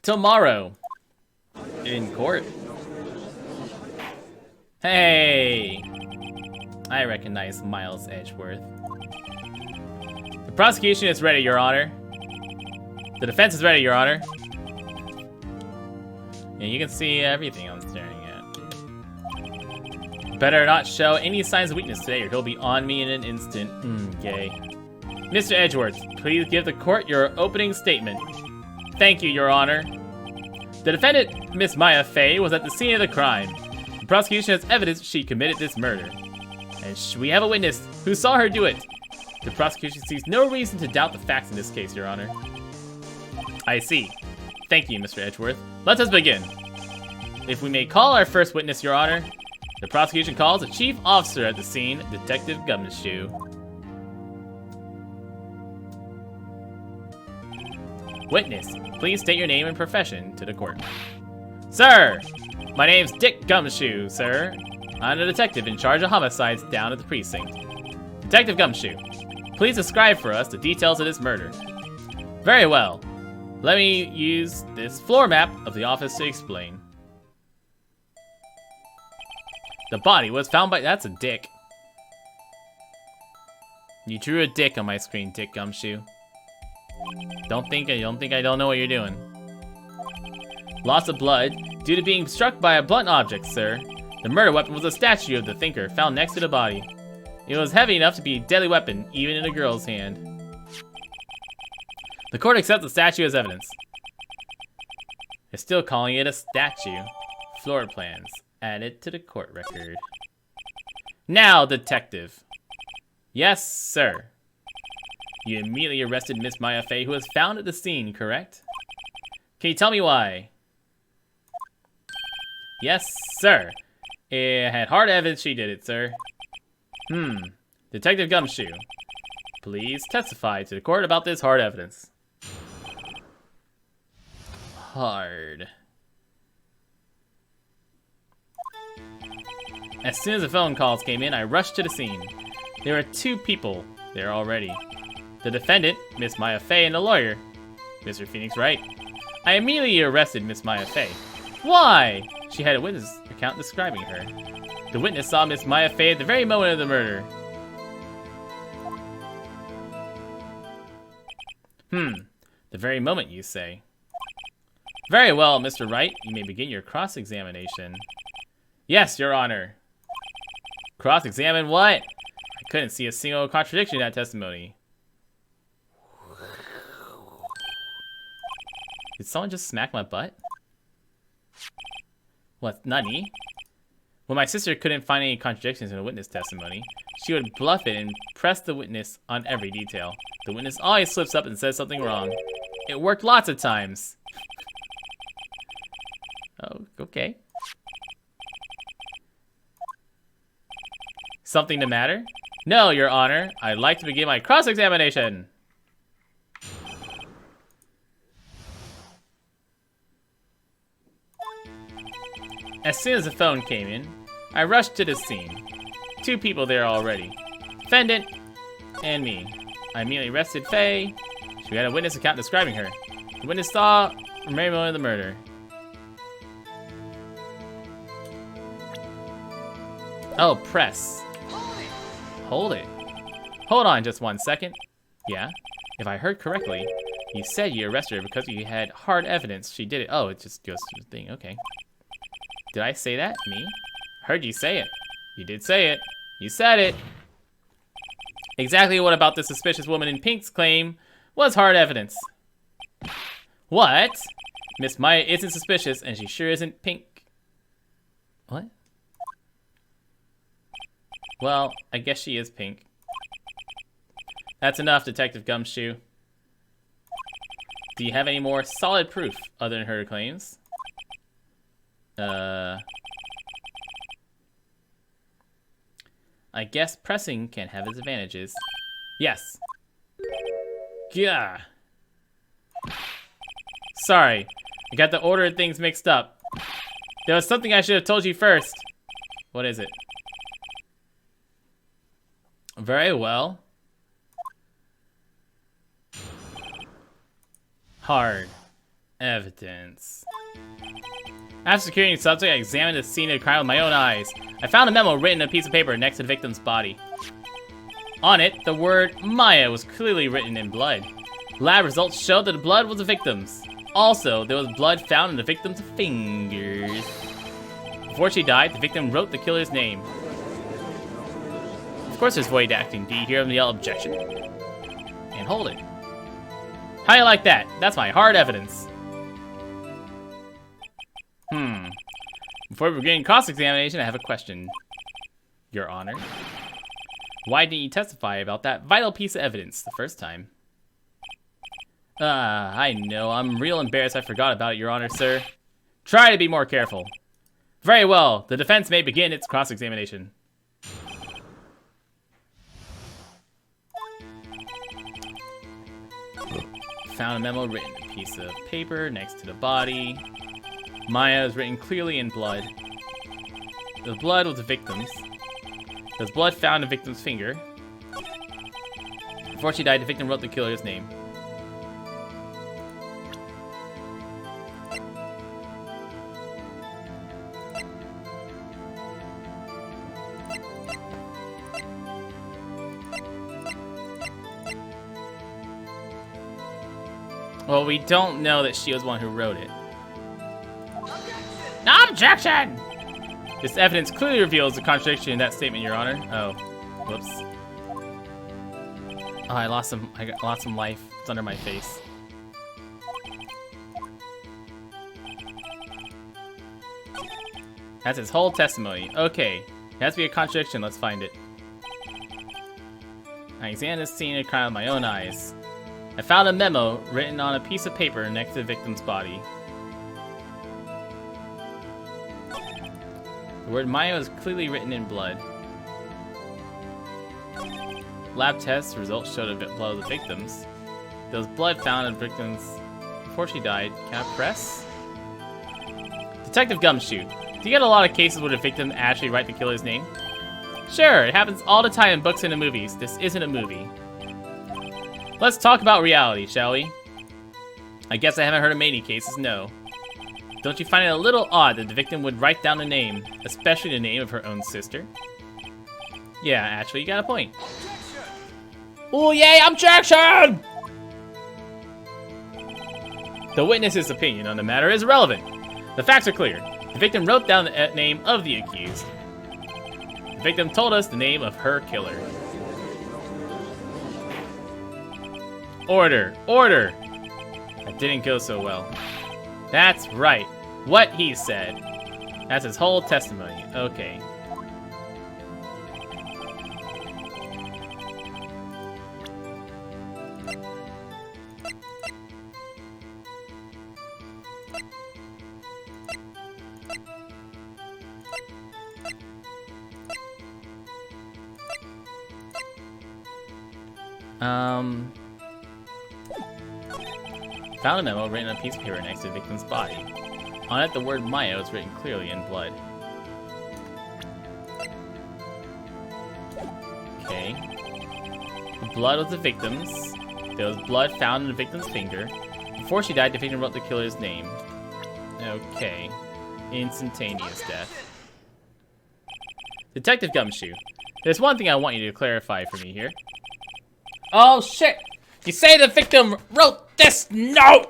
Tomorrow. In court. Hey! I recognize Miles Edgeworth. The prosecution is ready, Your Honor. The defense is ready, Your Honor. Yeah, you can see everything I'm staring at. Better not show any signs of weakness today or he'll be on me in an instant. Gay. Mr. Edgeworth, please give the court your opening statement. Thank you, Your Honor. The defendant, Miss Maya Fey, was at the scene of the crime. The prosecution has evidence she committed this murder. And we have a witness who saw her do it. The prosecution sees no reason to doubt the facts in this case, Your Honor. I see. Thank you, Mr. Edgeworth. Let us begin. If we may call our first witness, Your Honor. The prosecution calls the chief officer at the scene, Detective Gumshoe. Witness, please state your name and profession to the court. Sir, my name's Dick Gumshoe, sir. I'm the detective in charge of homicides down at the precinct. Detective Gumshoe, please describe for us the details of this murder. Very well. Let me use this floor map of the office to explain. The body was found by... That's a dick. You drew a dick on my screen, Dick Gumshoe. Don't think I don't know what you're doing. Loss of blood due to being struck by a blunt object, sir. The murder weapon was a statue of the thinker found next to the body. It was heavy enough to be a deadly weapon, even in a girl's hand. The court accepts the statue as evidence. They're still calling it a statue. Floor plans added to the court record. Now, detective. Yes, sir. You immediately arrested Miss Maya Fey, who was found at the scene, correct? Can you tell me why? Yes, sir. It had hard evidence she did it, sir. Detective Gumshoe, please testify to the court about this hard evidence. Hard. As soon as the phone calls came in, I rushed to the scene. There were two people there already. The defendant, Miss Maya Fey, and the lawyer, Mr. Phoenix Wright. I immediately arrested Miss Maya Fey. Why? She had a witness account describing her. The witness saw Miss Maya Fey at the very moment of the murder. The very moment, you say. Very well, Mr. Wright. You may begin your cross-examination. Yes, Your Honor. Cross-examine what? I couldn't see a single contradiction in that testimony. Did someone just smack my butt? What, nani? When my sister couldn't find any contradictions in a witness testimony, she would bluff it and press the witness on every detail. The witness always slips up and says something wrong. It worked lots of times. Oh, okay. Something the matter? No, Your Honor. I'd like to begin my cross-examination. As soon as the phone came in, I rushed to the scene. Two people there already. Defendant and me. I immediately arrested Faye. She had a witness account describing her. The witness saw the very moment of the murder. Oh, press. Hold it. Hold on just 1 second. Yeah, if I heard correctly, you said you arrested her because you had hard evidence she did it. Oh, it just goes to the thing. Okay. Did I say that? Me? Heard you say it. You did say it. You said it. Exactly what about the suspicious woman in pink's claim was hard evidence? What? Miss Maya isn't suspicious, and she sure isn't pink. What? Well, I guess she is pink. That's enough, Detective Gumshoe. Do you have any more solid proof other than her claims? I guess pressing can have its advantages. Yes. Yeah. Sorry, I got the order of things mixed up. There was something I should have told you first. What is it? Very well. Hard. Evidence. After securing the subject, I examined the scene of the crime with my own eyes. I found a memo written on a piece of paper next to the victim's body. On it, the word Maya was clearly written in blood. Lab results showed that the blood was the victim's. Also, there was blood found in the victim's fingers. Before she died, the victim wrote the killer's name. Of course there's void acting. Do you hear him yell objection? And hold it. How you like that? That's my hard evidence. Before we begin cross-examination, I have a question. Your Honor. Why didn't you testify about that vital piece of evidence the first time? I know. I'm real embarrassed I forgot about it, Your Honor, sir. Try to be more careful. Very well. The defense may begin its cross-examination. Found a memo written on a piece of paper next to the body. Maya is written clearly in blood. The blood was the victim's. There's blood found in the victim's finger. Before she died, the victim wrote the killer's name. Well, we don't know that she was the one who wrote it. Objection! This evidence clearly reveals the contradiction in that statement, Your Honor. Oh, whoops. Oh, I lost some life. It's under my face. That's his whole testimony. Okay, it has to be a contradiction. Let's find it. I examined this scene of crime with my own eyes. I found a memo written on a piece of paper next to the victim's body. The word Maya was clearly written in blood. Lab test results showed a blood of the victims. There was blood found in the victims before she died. Can I press? Detective Gumshoe, do you get a lot of cases where the victim actually write the killer's name? Sure, it happens all the time in books and in movies. This isn't a movie. Let's talk about reality, shall we? I guess I haven't heard of many cases, no. Don't you find it a little odd that the victim would write down the name, especially the name of her own sister? Yeah, actually, you got a point. Oh yay, objection! The witness's opinion on the matter is relevant. The facts are clear. The victim wrote down the name of the accused. The victim told us the name of her killer. Order! Order! That didn't go so well. That's right. What he said. That's his whole testimony. Okay. Found a memo written on a piece of paper next to the victim's body. On it, the word Maya was written clearly in blood. Okay. The blood was the victim's. There was blood found in the victim's finger. Before she died, the victim wrote the killer's name. Okay. Instantaneous death. Detective Gumshoe, there's one thing I want you to clarify for me here. Oh shit! You say the victim wrote this note!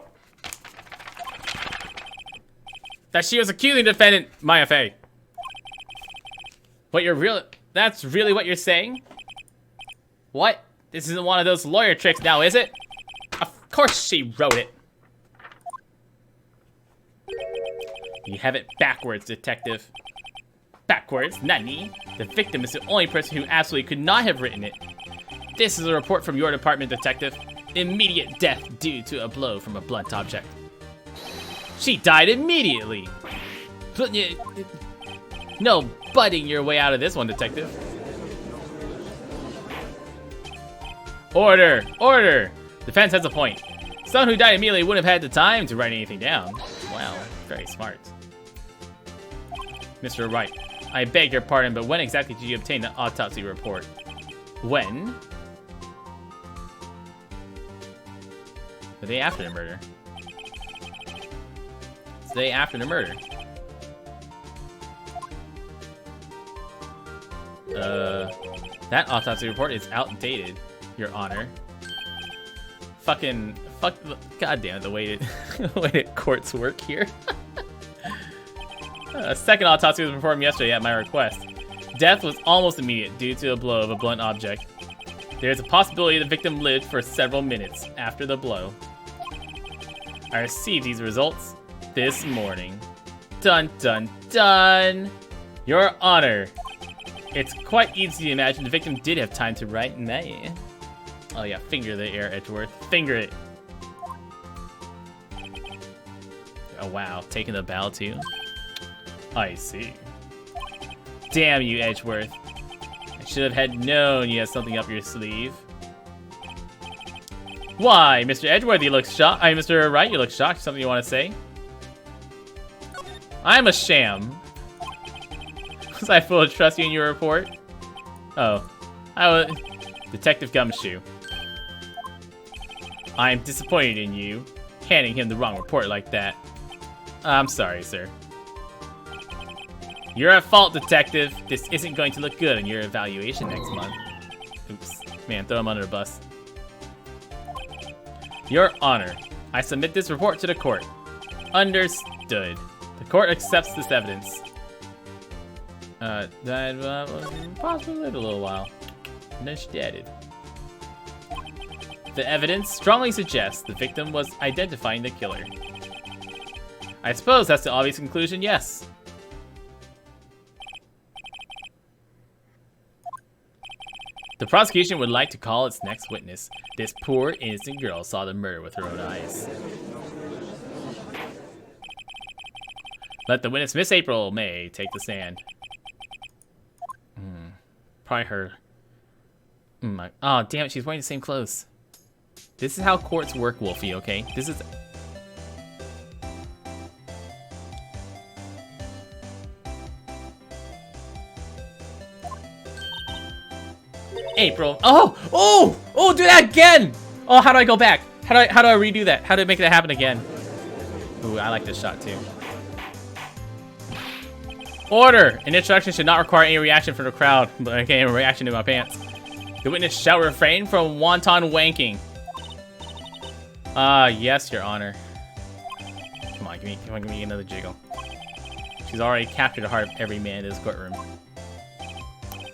That she was accusing the defendant, Maya Fey. That's really what you're saying? What? This isn't one of those lawyer tricks now, is it? Of course she wrote it. You have it backwards, detective. Backwards? Nani? The victim is the only person who absolutely could not have written it. This is a report from your department, detective. Immediate death due to a blow from a blunt object. She died immediately. No butting your way out of this one, detective. Order! Order! Defense has a point. Someone who died immediately wouldn't have had the time to write anything down. Wow, very smart. Mr. Wright, I beg your pardon, but when exactly did you obtain the autopsy report? When? The day after the murder. the day after the murder. That autopsy report is outdated, Your Honor. Fuck, goddamn the way that courts work here. A second autopsy was performed yesterday at my request. Death was almost immediate due to a blow of a blunt object. There is a possibility the victim lived for several minutes after the blow. I received these results this morning. Dun dun dun! Your Honor! It's quite easy to imagine the victim did have time to write May. Oh yeah, finger the air, Edgeworth. Finger it! Oh wow, taking the bow too? I see. Damn you, Edgeworth. I should have had known you had something up your sleeve. Why, Mr. Edgeworth, you look shocked. Mr. Wright, you look shocked. Something you want to say? I'm a sham. Was I full of trust you in your report? Oh, I was Detective Gumshoe. I'm disappointed in you, handing him the wrong report like that. I'm sorry, sir. You're at fault, Detective. This isn't going to look good in your evaluation next month. Oops. Man, throw him under the bus. Your Honor, I submit this report to the court. Understood. The court accepts this evidence. Possibly lived a little while. And then she added. The evidence strongly suggests the victim was identifying the killer. I suppose that's the obvious conclusion, yes. The prosecution would like to call its next witness. This poor, innocent girl saw the murder with her own eyes. Let the witness, Miss April May, take the stand. Probably her. Oh, damn it, she's wearing the same clothes. This is how courts work, Wolfie, okay? This is... April. Oh, do that again. Oh, how do I go back? How do I redo that? How do I make that happen again? Ooh, I like this shot too. Order! An introduction should not require any reaction from the crowd. Okay, a reaction to my pants. The witness shall refrain from wanton wanking. Yes, Your Honor. Come on, give me another jiggle. She's already captured the heart of every man in this courtroom.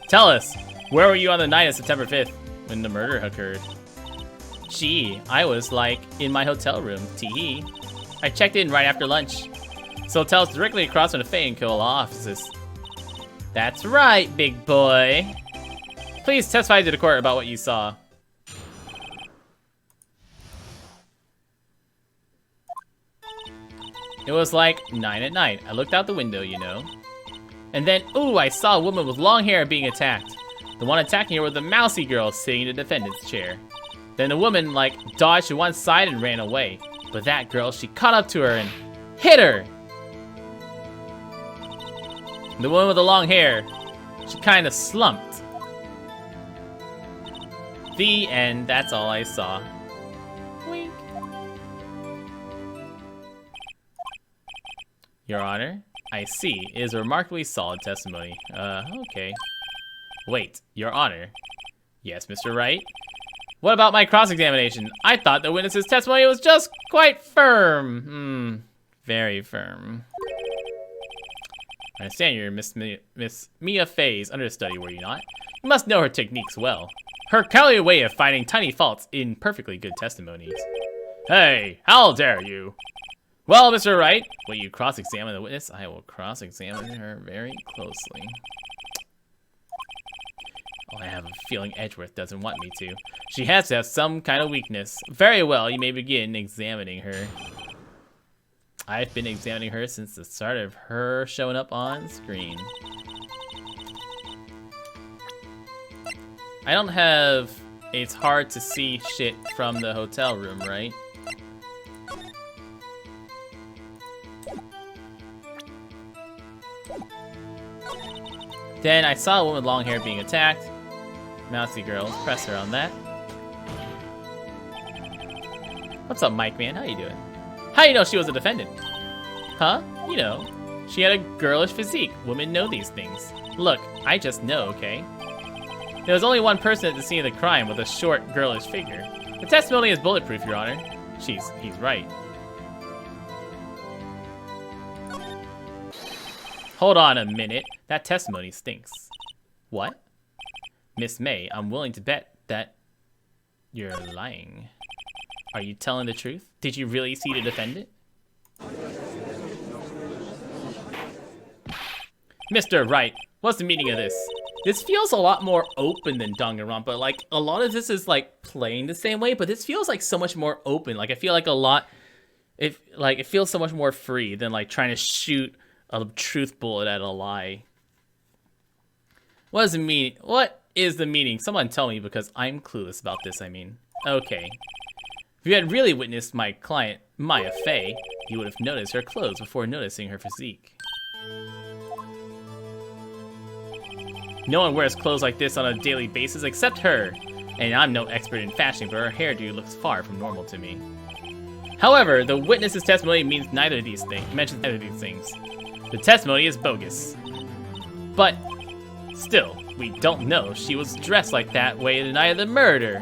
Tell us, where were you on the night of September 5th when the murder occurred? Gee, I was, like, in my hotel room, tee-hee. I checked in right after lunch. This hotel's directly across from the Fayetteville offices. That's right, big boy. Please testify to the court about what you saw. It was like 9 at night. I looked out the window, you know. And then, ooh, I saw a woman with long hair being attacked. The one attacking her was the mousy girl sitting in the defendant's chair. Then the woman, like, dodged to one side and ran away. But that girl, she caught up to her and hit her! And the woman with the long hair, she kind of slumped. The end, that's all I saw. Wink. Your Honor, I see. It is a remarkably solid testimony. Okay. Wait, Your Honor. Yes, Mr. Wright? What about my cross-examination? I thought the witness's testimony was just quite firm. Very firm. I understand you're Miss Mia Fey's understudy, were you not? You must know her techniques well. Her cunning way of finding tiny faults in perfectly good testimonies. Hey, how dare you? Well, Mr. Wright, will you cross-examine the witness? I will cross-examine her very closely. Oh, I have a feeling Edgeworth doesn't want me to. She has to have some kind of weakness. Very well, you may begin examining her. I've been examining her since the start of her showing up on screen. I don't have... It's hard to see shit from the hotel room, right? Then I saw a woman with long hair being attacked. Mousy girl, press her on that. What's up, Mike man? How you doing? How you know she was a defendant? Huh? You know, she had a girlish physique. Women know these things. Look, I just know, okay? There was only one person at the scene of the crime with a short, girlish figure. The testimony is bulletproof, Your Honor. He's right. Hold on a minute. That testimony stinks. What? Miss May, I'm willing to bet that you're lying. Are you telling the truth? Did you really see the defendant? Mr. Wright, what's the meaning of this? This feels a lot more open than Danganronpa. Like, a lot of this is, like, playing the same way, but this feels, like, so much more open. Like, I feel like it feels so much more free than, like, trying to shoot a truth bullet at a lie. What does it mean? What is the meaning? Someone tell me, because I'm clueless about this, I mean. Okay. If you had really witnessed my client, Maya Fey, you would have noticed her clothes before noticing her physique. No one wears clothes like this on a daily basis except her. And I'm no expert in fashion, but her hairdo looks far from normal to me. However, the witness's testimony mentions neither of these things. The testimony is bogus. But still, we don't know she was dressed like that way the night of the murder.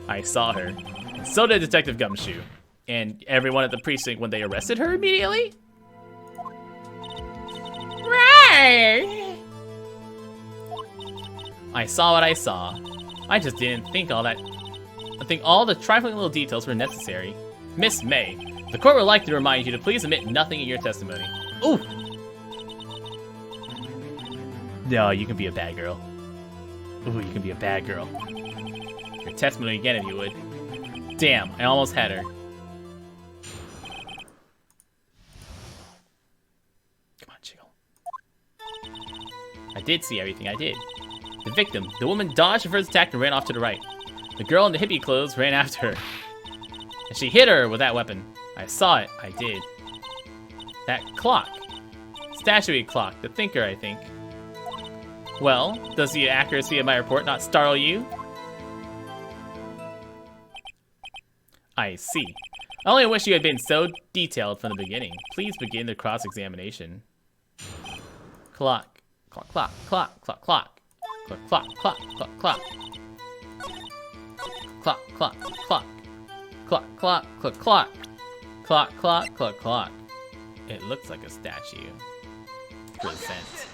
I saw her. And so did Detective Gumshoe. And everyone at the precinct when they arrested her immediately? I saw what I saw. I just didn't think all the trifling little details were necessary. Miss May, the court would like to remind you to please omit nothing in your testimony. Ooh! No, you can be a bad girl. Ooh, you can be a bad girl. Your testimony again if you would. Damn, I almost had her. I did see everything, I did. The victim, the woman dodged the first attack and ran off to the right. The girl in the hippie clothes ran after her. And she hit her with that weapon. I saw it, I did. That clock. Statuary clock, the thinker, I think. Well, does the accuracy of my report not startle you? I see. I only wish you had been so detailed from the beginning. Please begin the cross-examination. Clock. Clock, clock, clock, clock, clock. Clock, clock, clock, clock, clock. Clock, clock, clock. Clock, clock, clock, clock. Clock, clock, clock, clock. It looks like a statue. Present.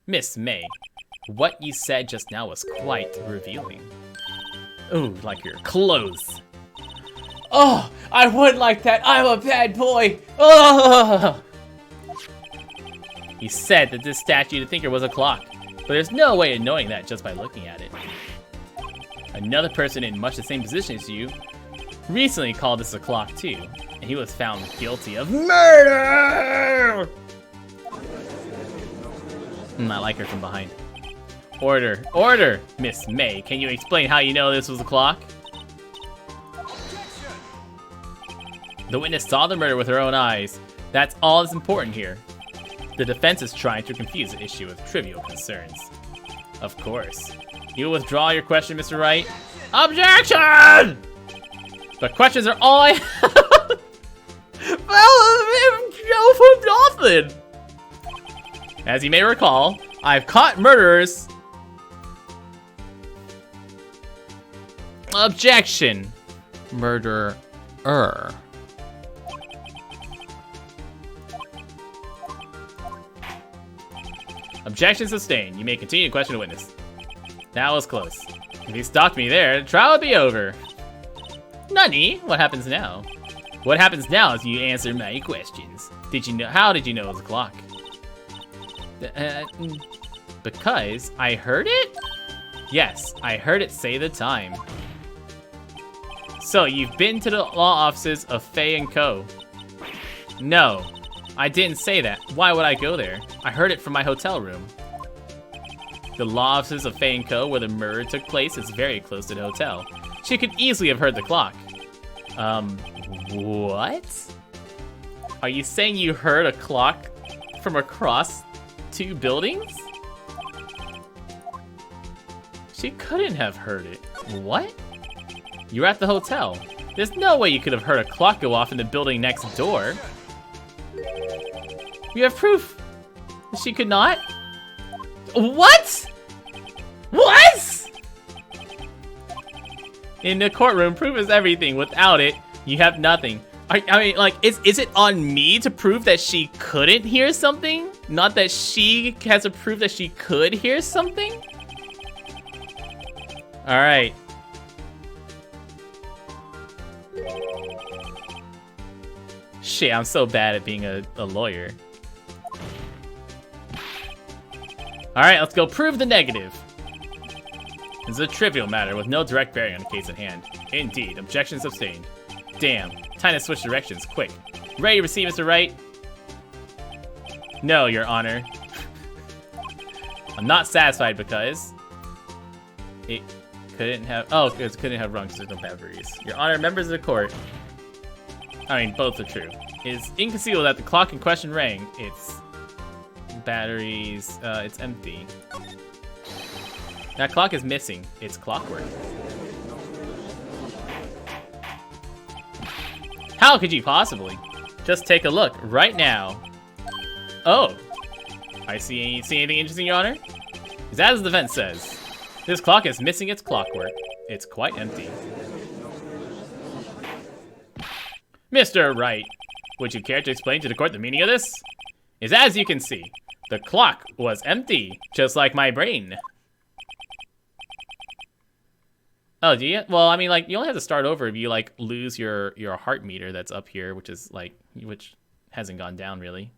Miss May, what you said just now was quite revealing. Ooh, like your clothes. Oh, I would like that. I'm a bad boy. Oh! He said that this statue, the thinker, was a clock, but there's no way of knowing that just by looking at it. Another person in much the same position as you recently called this a clock too, and he was found guilty of murder! I like her from behind. Order, order! Miss May, can you explain how you know this was a clock? The witness saw the murder with her own eyes. That's all that's important here. The defense is trying to confuse the issue with trivial concerns. Of course. You will withdraw your question, Mr. Wright? Objection! But questions are all I have. Well, nothing. As you may recall, I've caught murderers. Objection. Murderer. Objection sustained. You may continue to question the witness. That was close. If he stopped me there, the trial would be over. Nani? What happens now? What happens now is you answer my questions. Did you know? How did you know it was a clock? Because I heard it? Yes, I heard it say the time. So you've been to the law offices of Fey & Co. No, I didn't say that. Why would I go there? I heard it from my hotel room. The law offices of Fey & Co. where the murder took place is very close to the hotel. She could easily have heard the clock. What? Are you saying you heard a clock from across 2 buildings? She couldn't have heard it. What? You were at the hotel. There's no way you could have heard a clock go off in the building next door. You have proof she could not? What? What? In the courtroom, proof is everything. Without it, you have nothing. I mean, like, is it on me to prove that she couldn't hear something? Not that she has to prove that she could hear something? Alright. Shit, I'm so bad at being a lawyer. Alright, let's go prove the negative. This is a trivial matter with no direct bearing on the case at hand. Indeed, objections sustained. Damn, time to switch directions, quick. Ready to receive, Mr. Wright? No, Your Honor. I'm not satisfied because it couldn't have, it couldn't have rung because there's no batteries. Your Honor, members of the court. I mean, both are true. It is inconceivable that the clock in question rang. Its batteries, it's empty. That clock is missing. It's clockwork. How could you possibly? Just take a look right now. Oh, I see anything interesting, Your Honor? Is as the defense says. This clock is missing its clockwork. It's quite empty. Mr. Wright, would you care to explain to the court the meaning of this? Is as you can see, the clock was empty, just like my brain. Oh, do you? Well, I mean, like, you only have to start over if you, like, lose your heart meter that's up here, which is, like, which hasn't gone down, really.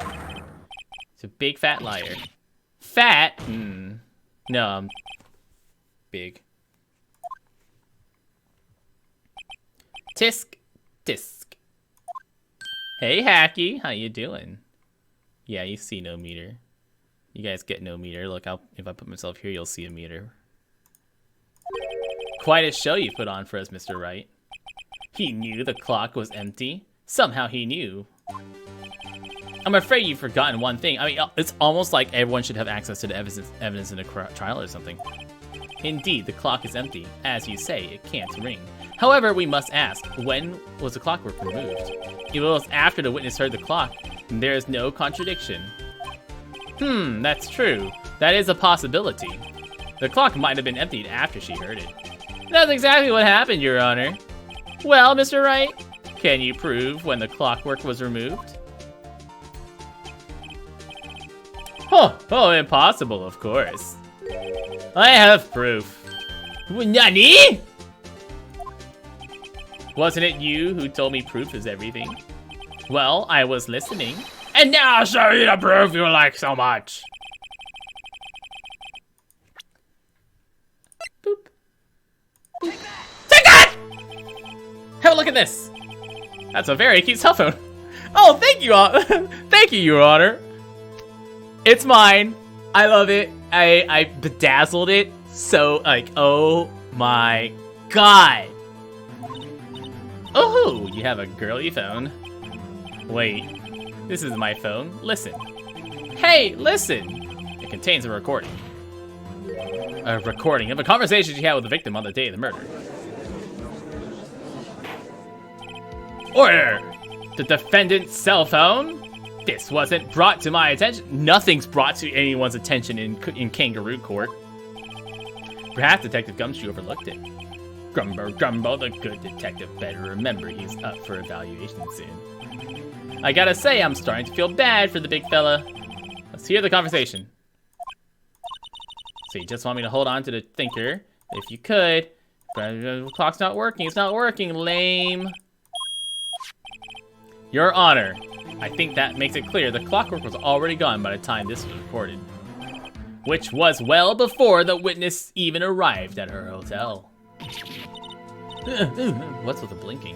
It's a big fat liar. Fat? No, I'm big. Tisk, tisk. Hey, Hacky, how you doing? Yeah, you see no meter. You guys get no meter. Look, if I put myself here, you'll see a meter. Quite a show you put on for us, Mr. Wright. He knew the clock was empty. Somehow he knew. I'm afraid you've forgotten one thing. I mean, it's almost like everyone should have access to the evidence in a trial or something. Indeed, the clock is empty. As you say, it can't ring. However, we must ask, when was the clockwork removed? It was after the witness heard the clock, and there is no contradiction. That's true. That is a possibility. The clock might have been emptied after she heard it. That's exactly what happened, Your Honor. Well, Mr. Wright, can you prove when the clockwork was removed? Oh, impossible, of course. I have proof. Nani? Wasn't it you who told me proof is everything? Well, I was listening. And now I'll show you the proof you like so much. Boop. Boop. Take that! Have a look at this. That's a very cute cell phone. Oh, thank you, thank you, Your Honor. It's mine. I love it. I bedazzled it. So, like, oh my god. Oh, you have a girly phone. Wait, this is my phone. Listen. Hey, listen. It contains a recording. A recording of a conversation she had with the victim on the day of the murder. Order! The defendant's cell phone? This wasn't brought to my attention. Nothing's brought to anyone's attention in kangaroo court. Perhaps Detective Gumshoe overlooked it. Grumbo, the good detective better remember he's up for evaluation soon. I gotta say, I'm starting to feel bad for the big fella. Let's hear the conversation. So you just want me to hold on to the thinker? If you could. But the clock's not working. It's not working, lame. Your Honor, I think that makes it clear the clockwork was already gone by the time this was recorded. Which was well before the witness even arrived at her hotel. What's with the blinking?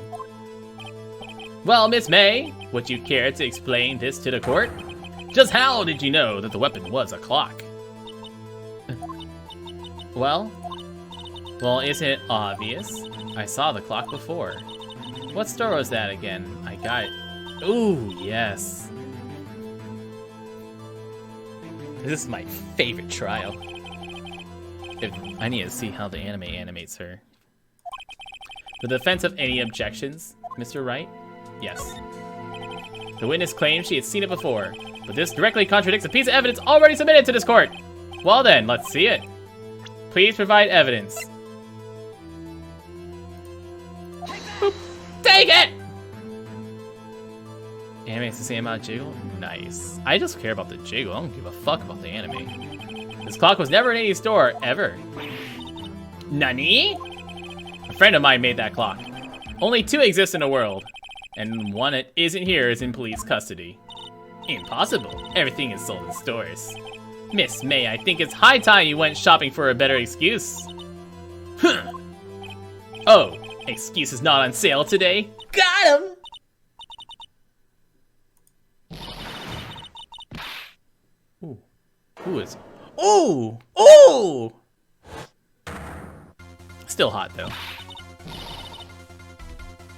Well, Miss May, would you care to explain this to the court? Just how did you know that the weapon was a clock? Well, isn't it obvious? I saw the clock before. What store was that again? I got it. Ooh, yes. This is my favorite trial. I need to see how the anime animates her. The defense of any objections, Mr. Wright? Yes. The witness claims she had seen it before, but this directly contradicts a piece of evidence already submitted to this court. Well then, let's see it. Please provide evidence. Boop. Take it! Anime is the same amount of jiggle? Nice. I just care about the jiggle. I don't give a fuck about the anime. This clock was never in any store, ever. Nani? A friend of mine made that clock. Only 2 exist in the world, and one that isn't here is in police custody. Impossible. Everything is sold in stores. Miss May, I think it's high time you went shopping for a better excuse. Huh. Oh, excuse is not on sale today. Got him! Ooh. Who is... Ooh! Ooh! Still hot, though.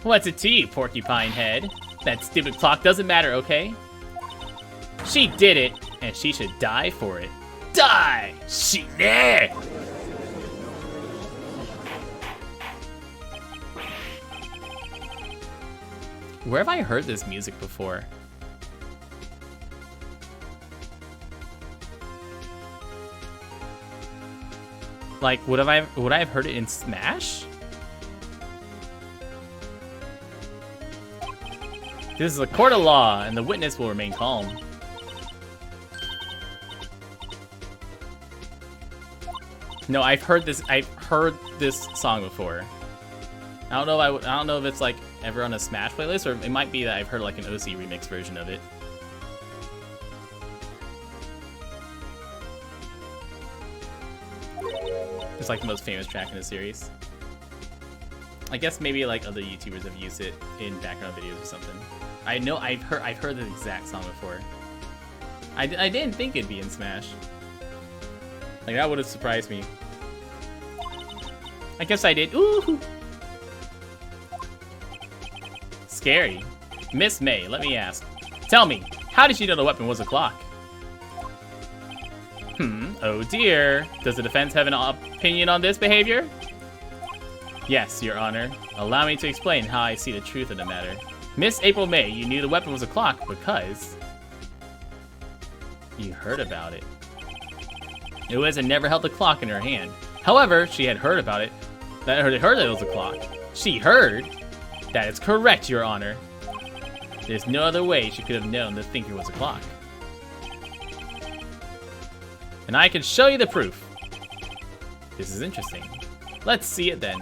What's it to you, porcupine head? That stupid clock doesn't matter, okay? She did it, and she should die for it. Die! She there! Where have I heard this music before? Like, would I have heard it in Smash? This is a court of law, and the witness will remain calm. No, I've heard this song before. I don't know if it's like ever on a Smash playlist, or it might be that I've heard like an OC remix version of it. It's like the most famous track in the series. I guess maybe like other YouTubers have used it in background videos or something. I know I've heard the exact song before. I didn't think it'd be in Smash. Like, that would have surprised me. I guess I did. Ooh! Scary. Miss May, let me ask. Tell me, how did you know the weapon was a clock? Oh dear. Does the defense have an opinion on this behavior? Yes, Your Honor. Allow me to explain how I see the truth of the matter. Miss April May, you knew the weapon was a clock because... you heard about it. Uez had never held the clock in her hand. However, she had heard about it. That heard that it was a clock. She heard. That is correct, Your Honor. There's no other way she could have known the thinker was a clock. And I can show you the proof. This is interesting. Let's see it then.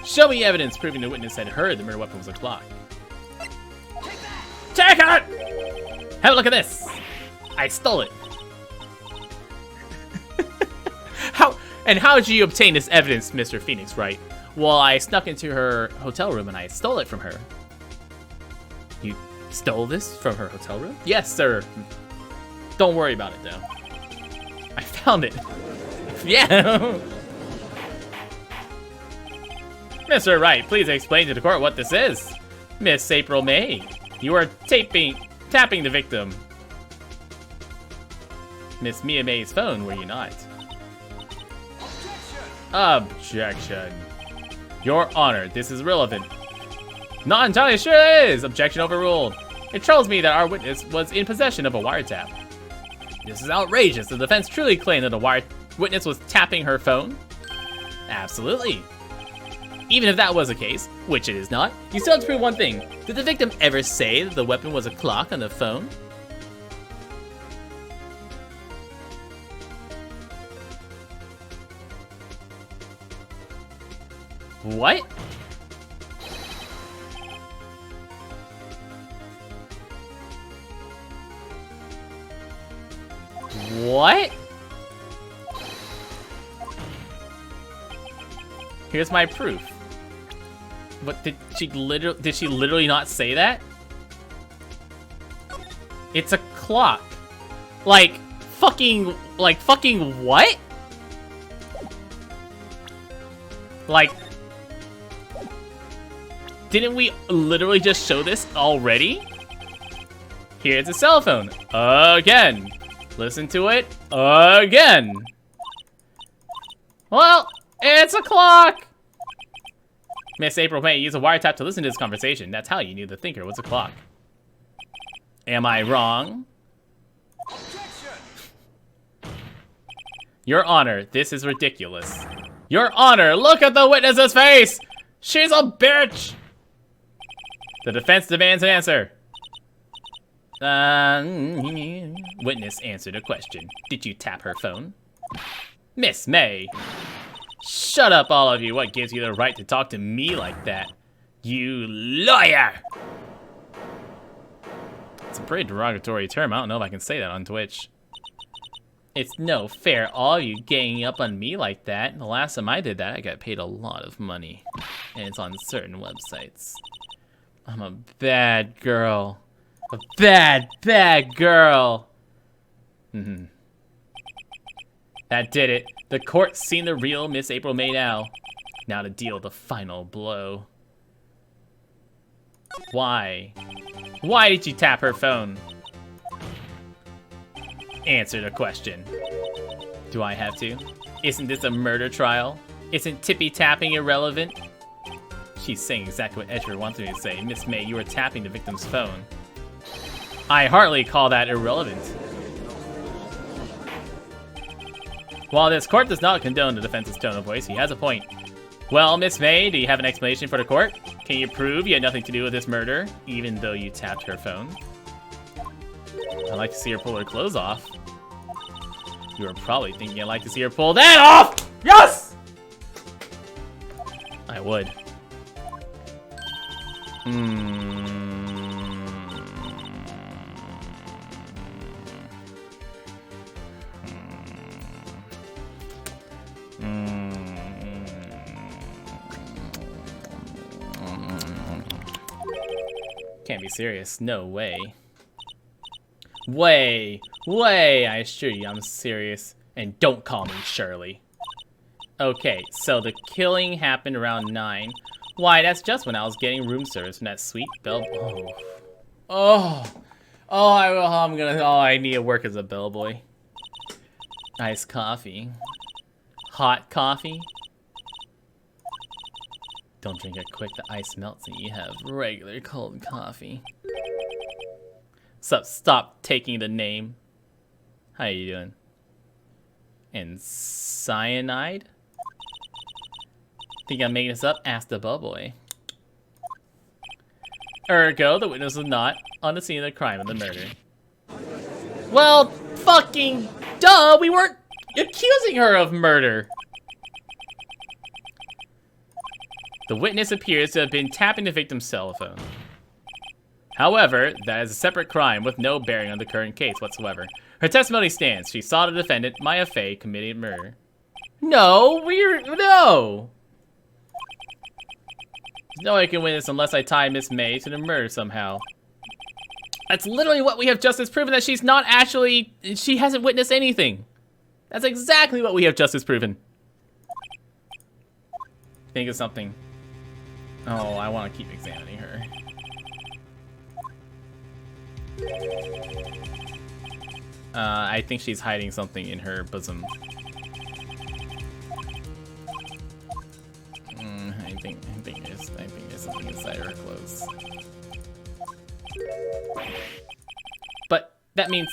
Show me evidence proving the witness had heard the murder weapon was a clock. Check it! Have a look at this. I stole it. How did you obtain this evidence, Mr. Phoenix Wright? Well, I snuck into her hotel room and I stole it from her. You stole this from her hotel room? Yes, sir. Don't worry about it, though. I found it. Yeah. Mr. Wright, please explain to the court what this is. Miss April May, you are tapping the victim. Miss Mia May's phone, were you not? Objection. Your Honor, this is relevant. Not entirely sure it is. Objection overruled. It troubles me that our witness was in possession of a wiretap. This is outrageous. The defense truly claimed that the witness was tapping her phone? Absolutely. Even if that was the case, which it is not, you still have to prove one thing. Did the victim ever say that the weapon was a clock on the phone? What? What? Here's my proof. What did she literally not say that? It's a clock. Like fucking what? Like, didn't we literally just show this already? Here's a cell phone. Again. Listen to it. Again. Well, it's a clock. Miss April May used a wiretap to listen to this conversation. That's how you knew the thinker was a clock. Am I wrong? Your Honor, this is ridiculous. Your Honor, look at the witness's face! She's a bitch! The defense demands an answer. Witness answered a question. Did you tap her phone? Miss May. Shut up, all of you. What gives you the right to talk to me like that? You lawyer! It's a pretty derogatory term. I don't know if I can say that on Twitch. It's no fair, all of you ganging up on me like that. The last time I did that, I got paid a lot of money. And it's on certain websites. I'm a bad girl. A bad, bad girl. That did it. The court's seen the real Miss April May now. Now to deal the final blow. Why? Why did you tap her phone? Answer the question. Do I have to? Isn't this a murder trial? Isn't tippy-tapping irrelevant? She's saying exactly what Edgeworth wants me to say. Miss May, you were tapping the victim's phone. I hardly call that irrelevant. While this court does not condone the defense's tone of voice, he has a point. Well, Miss May, do you have an explanation for the court? Can you prove you had nothing to do with this murder, even though you tapped her phone? I'd like to see her pull her clothes off. You were probably thinking I'd like to see her pull that off! Yes! I would. Can't be serious. No way. Way, I assure you I'm serious. And don't call me Shirley. Okay, so the killing happened around 9. Why, that's just when I was getting room service from that sweet bell. I need to work as a bellboy. Iced coffee. Hot coffee. Don't drink it quick, the ice melts and you have regular cold coffee. Stop taking the name. How you doing? And cyanide? Think I'm making this up? Ask the bellboy. Ergo, the witness was not on the scene of the crime of the murder. Well, fucking duh! We weren't accusing her of murder! The witness appears to have been tapping the victim's cell phone. However, that is a separate crime with no bearing on the current case whatsoever. Her testimony stands. She saw the defendant, Maya Fey, committing murder. No! No! No way I can win this unless I tie Miss May to the murder somehow. That's literally what we have just disproven, that she's not actually... She hasn't witnessed anything. That's exactly what we have just disproven. Think of something. Oh, I want to keep examining her. I think she's hiding something in her bosom. I think there's something inside her clothes. But that means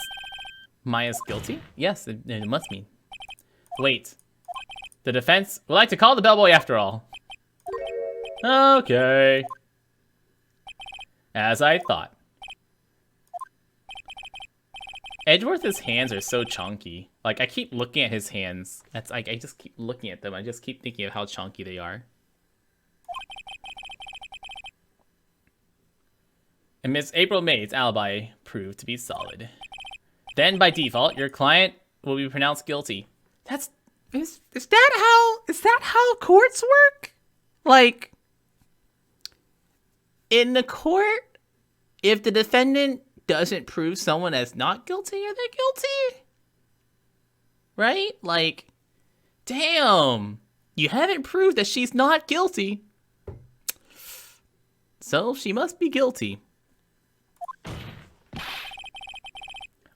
Maya's guilty? Yes, it must mean. Wait. The defense would like to call the bellboy after all. Okay. As I thought. Edgeworth's hands are so chunky. Like, I keep looking at his hands. That's like, I just keep looking at them. I just keep thinking of how chunky they are. And Miss April May's alibi proved to be solid. Then, by default, your client will be pronounced guilty. Is that how courts work? Like, in the court, if the defendant doesn't prove someone as not guilty, are they guilty? Right? Like, damn, you haven't proved that she's not guilty. So she must be guilty.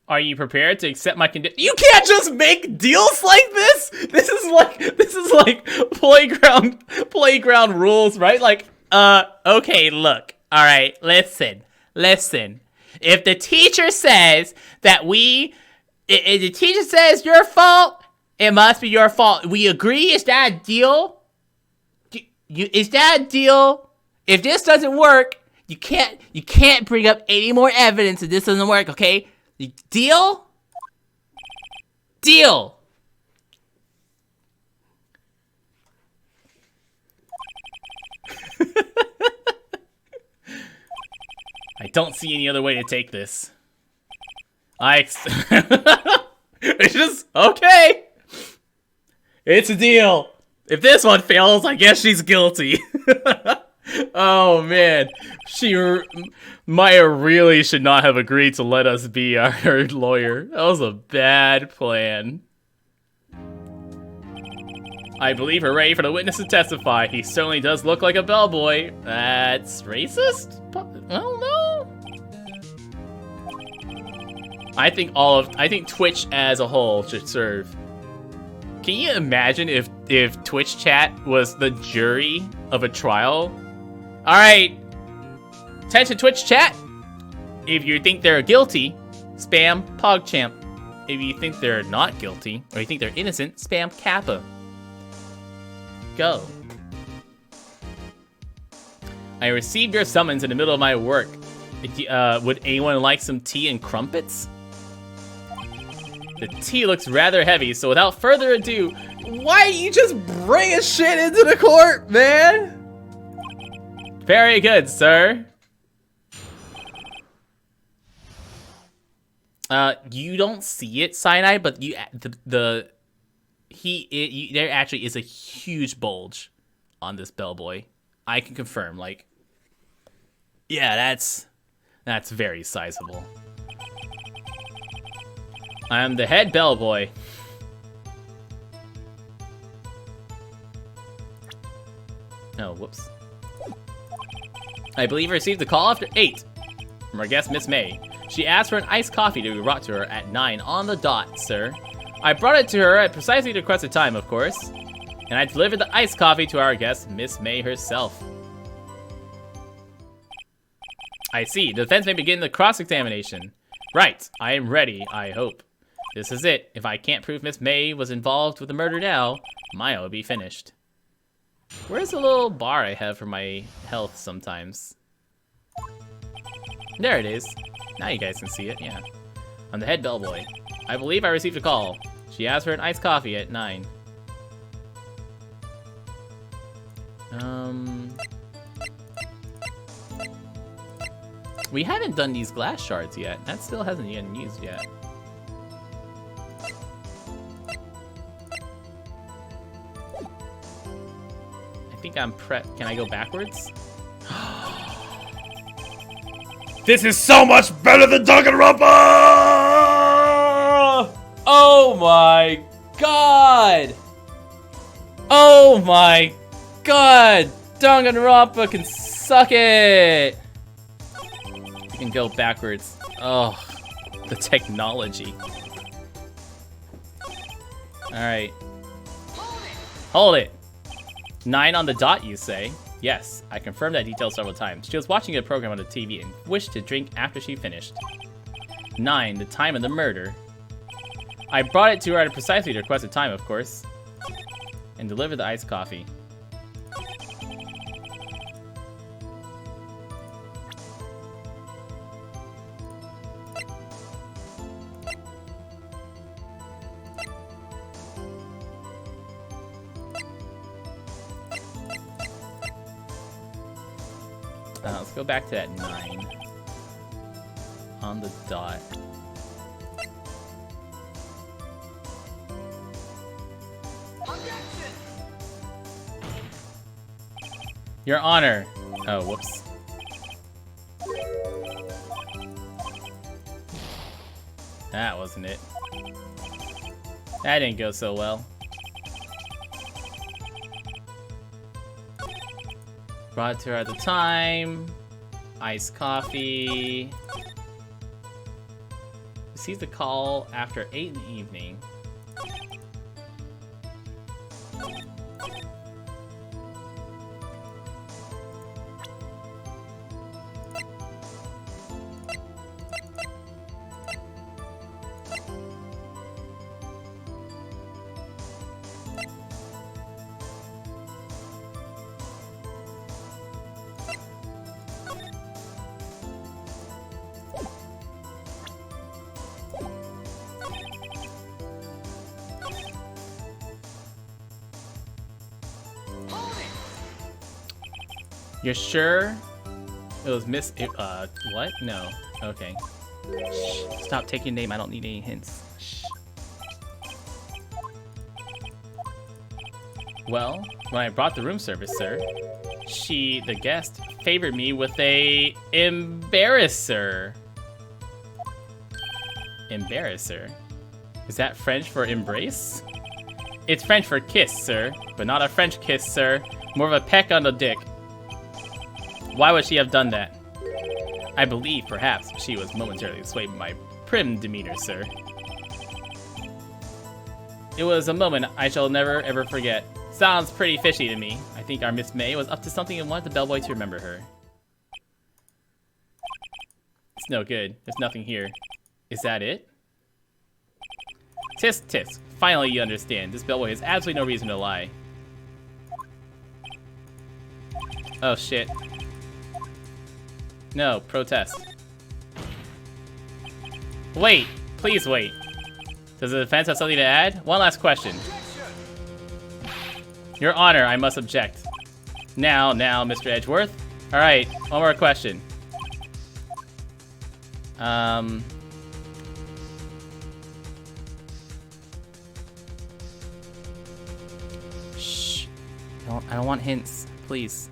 Are you prepared to accept my condition? You can't just make deals like this. This is like playground rules, right? Like, okay, look. All right, listen. If the teacher says that if the teacher says your fault, it must be your fault. We agree? Is that a deal? Is that a deal? If this doesn't work, you can't bring up any more evidence that this doesn't work, okay? Deal? Deal. I don't see any other way to take this. It's just, okay. It's a deal. If this one fails, I guess she's guilty. Oh man, Maya really should not have agreed to let us be our lawyer. That was a bad plan. I believe we're ready for the witness to testify. He certainly does look like a bellboy. That's racist? I don't know. I think Twitch as a whole should serve. Can you imagine if Twitch chat was the jury of a trial? All right, attention Twitch chat. If you think they're guilty, spam PogChamp. If you think they're not guilty, or you think they're innocent, spam Kappa. Go. I received your summons in the middle of my work. Would anyone like some tea and crumpets? The tea looks rather heavy, so without further ado, why are you just bringing shit into the court, man? Very good, sir. You don't see it, Cyanide, but there actually is a huge bulge on this bellboy. I can confirm, like, yeah, that's very sizable. I am the head bellboy. Oh, whoops. I believe I received a call after 8 from our guest, Miss May. She asked for an iced coffee to be brought to her at 9 on the dot, sir. I brought it to her at precisely the requested time, of course. And I delivered the iced coffee to our guest, Miss May herself. I see. The defense may begin the cross-examination. Right. I am ready, I hope. This is it. If I can't prove Miss May was involved with the murder now, Maya will be finished. Where's the little bar I have for my health sometimes? There it is. Now you guys can see it, yeah. I'm the head bellboy. I believe I received a call. She asked for an iced coffee at 9. We haven't done these glass shards yet. That still hasn't been used yet. I think I'm prepped. Can I go backwards? This is so much better than Danganronpa! Oh my god! Oh my god! Danganronpa can suck it! You can go backwards. Oh, the technology. Alright. Hold it! 9 on the dot, you say? Yes, I confirmed that detail several times. She was watching a program on the TV and wished to drink after she finished. 9, the time of the murder. I brought it to her at precisely the requested time, of course. And delivered the iced coffee. Let's go back to that 9 on the dot. Your Honor. Oh, whoops. That wasn't it. That didn't go so well. Brought it to her at the time. Iced coffee. Receives the call after 8 in the evening. You're sure it was what? No. Okay. Shh. Stop taking name. I don't need any hints. Shh. Well, when I brought the room service, sir, the guest, favored me with a embarrasser. Embarrasser? Is that French for embrace? It's French for kiss, sir, but not a French kiss, sir. More of a peck on the dick. Why would she have done that? I believe, perhaps, she was momentarily swayed by my prim demeanor, sir. It was a moment I shall never, ever forget. Sounds pretty fishy to me. I think our Miss May was up to something and wanted the bellboy to remember her. It's no good. There's nothing here. Is that it? Tisk, tisk. Finally you understand. This bellboy has absolutely no reason to lie. Oh, shit. No, protest. Wait, please wait. Does the defense have something to add? One last question. Your Honor, I must object. Now, Mr. Edgeworth. All right, one more question. Shh. I don't want hints, please.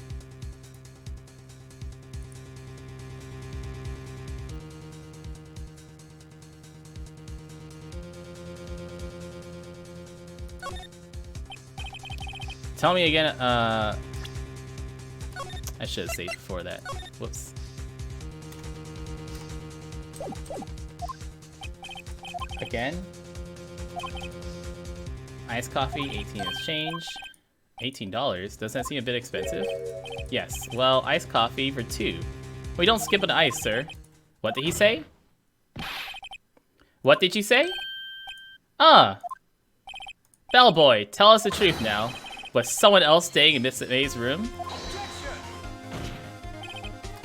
Tell me again, I should have saved before that. Whoops. Again. Iced coffee, 18 is change. $18? Doesn't that seem a bit expensive? Yes, well, iced coffee for 2. We don't skip an ice, sir. What did he say? What did you say? Bellboy, tell us the truth now. Was someone else staying in Miss May's room?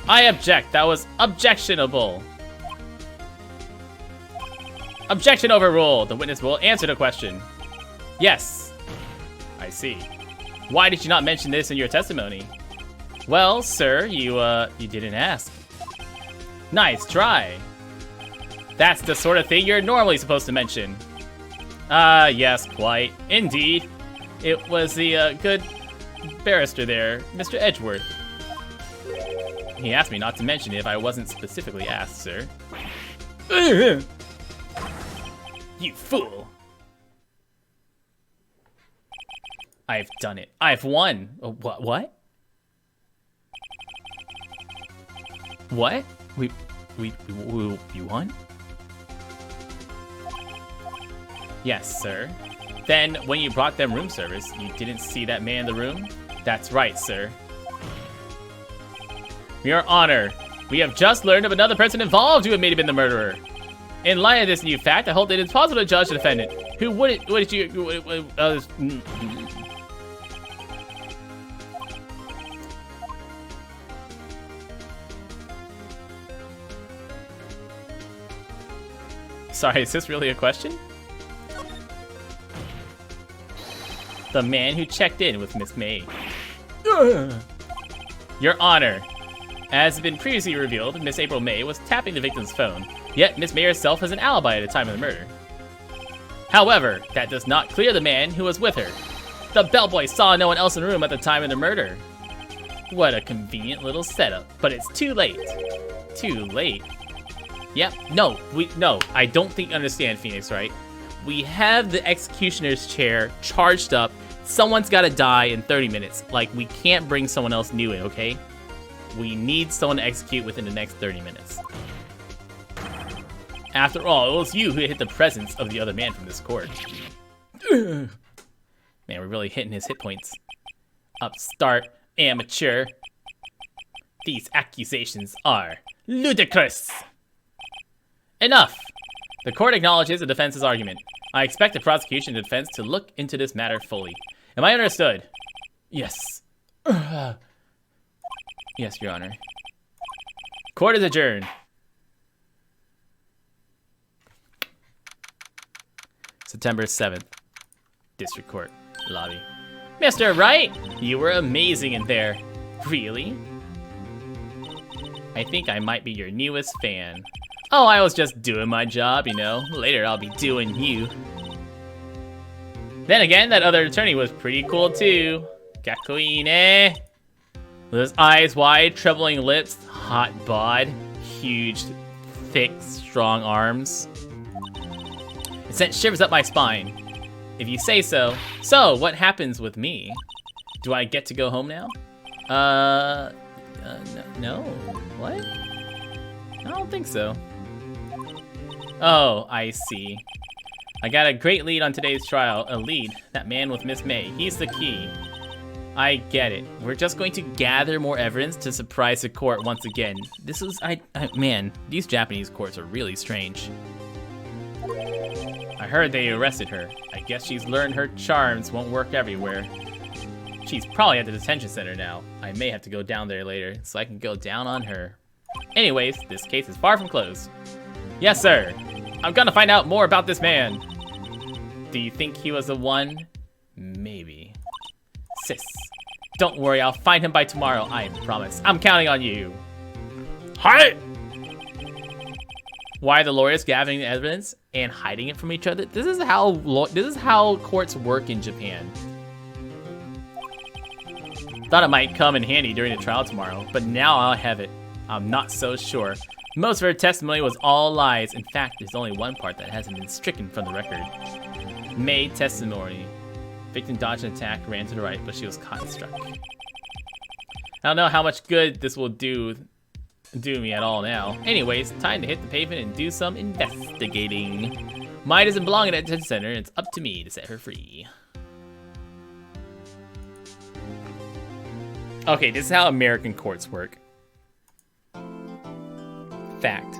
I object. That was objectionable. Objection overruled. The witness will answer the question. Yes. I see. Why did you not mention this in your testimony? Well, sir, you didn't ask. Nice try. That's the sort of thing you're normally supposed to mention. Yes, quite. Indeed. It was the, good barrister there, Mr. Edgeworth. He asked me not to mention it if I wasn't specifically asked, sir. You fool! I've done it. I've won! What? What? We won? Yes, sir. Then, when you brought them room service, you didn't see that man in the room? That's right, sir. Your Honor, we have just learned of another person involved who may have been the murderer. In light of this new fact, I hope that it's possible to judge the defendant. Who would you... Sorry, is this really a question? The man who checked in with Miss May. Your Honor, as has been previously revealed, Miss April May was tapping the victim's phone, yet Miss May herself has an alibi at the time of the murder. However, that does not clear the man who was with her. The bellboy saw no one else in the room at the time of the murder. What a convenient little setup, but it's too late. Too late. Yep, no, I don't think you understand, Phoenix Wright. We have the executioner's chair charged up. Someone's gotta die in 30 minutes. Like, we can't bring someone else new in, okay? We need someone to execute within the next 30 minutes. After all, it was you who hit the presence of the other man from this court. Man, we're really hitting his hit points. Upstart, amateur. These accusations are ludicrous. Enough! The court acknowledges the defense's argument. I expect the prosecution and defense to look into this matter fully. Am I understood? Yes. Yes, Your Honor. Court is adjourned. September 7th. District Court. Lobby. Mr. Wright, you were amazing in there. Really? I think I might be your newest fan. Oh, I was just doing my job, you know. Later, I'll be doing you. Then again, that other attorney was pretty cool too. Gakuine. With his eyes wide, trembling lips, hot bod, huge, thick, strong arms. It sent shivers up my spine. If you say so. So, what happens with me? Do I get to go home now? No. What? I don't think so. Oh, I see. I got a great lead on today's trial. A lead. That man with Miss May. He's the key. I get it. We're just going to gather more evidence to surprise the court once again. This is... man, these Japanese courts are really strange. I heard they arrested her. I guess she's learned her charms won't work everywhere. She's probably at the detention center now. I may have to go down there later, so I can go down on her. Anyways, this case is far from closed. Yes, sir. I'm gonna find out more about this man. Do you think he was the one? Maybe. Sis, don't worry, I'll find him by tomorrow, I promise. I'm counting on you. Hi! Why are the lawyers gathering the evidence and hiding it from each other? This is how courts work in Japan. Thought it might come in handy during the trial tomorrow, but now I'll have it. I'm not so sure. Most of her testimony was all lies. In fact, there's only one part that hasn't been stricken from the record. May testimony. Victim dodged an attack, ran to the right, but she was caught and struck. I don't know how much good this will do me at all now. Anyways, time to hit the pavement and do some investigating. Mai doesn't belong in a detention center, and it's up to me to set her free. Okay, this is how American courts work. Fact.